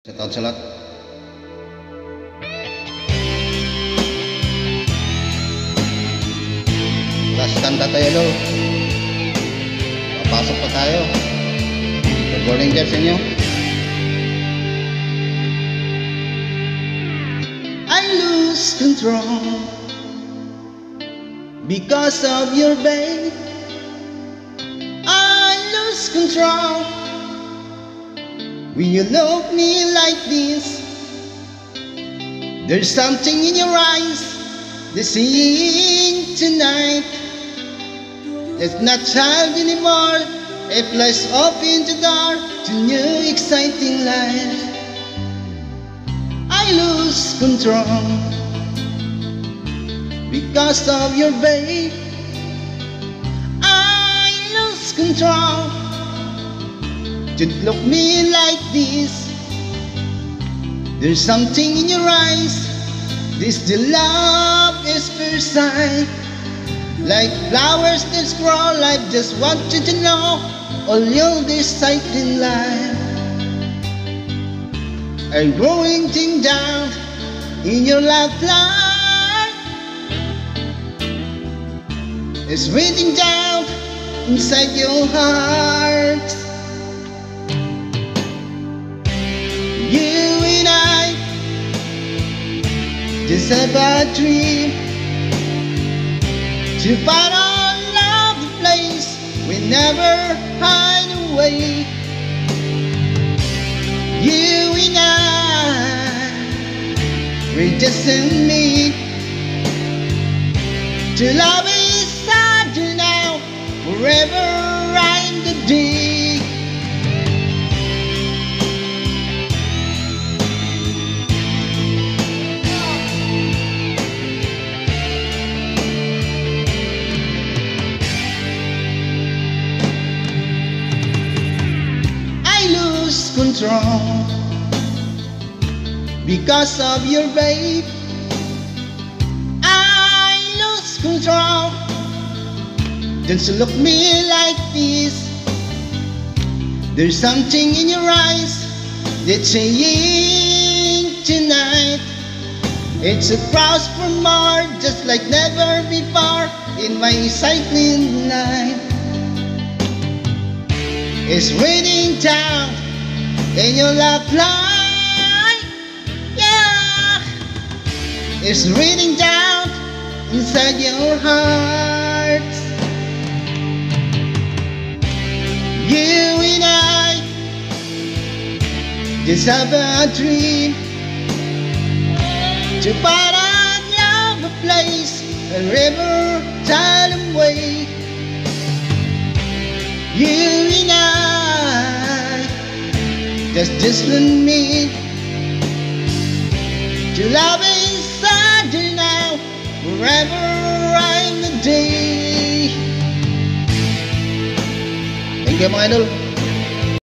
Shout out sa lahat. Last kanta tayo daw. Papasok pa tayo. Good morning guys sa inyo. I lose control because of your babe. I lose control when you look me like this. There's something in your eyes that's seeing tonight. It's not child anymore. It flies open the door to new exciting life. I lose control because of your babe. I lose control. You look me like this. There's something in your eyes. This the love is first sight. Like flowers that grow, I just want you to know all your sight in life. I'm growing thing down in your lifeline. It's raining down inside your heart. You and I just have a dream to find all love the place we never hide away. You and I, we just meet to love each other now, forever and the day. Control because of your babe. I lose control. Don't you look me like this. There's something in your eyes that's saying tonight. It's a cross for more, just like never before in my cycling life. It's raining down in your lifeline, yeah. It's raining down inside your heart. You and I just have a dream to find another place, a river, time away. You and I just me to love each other now, forever and a day. Thank you mga idol.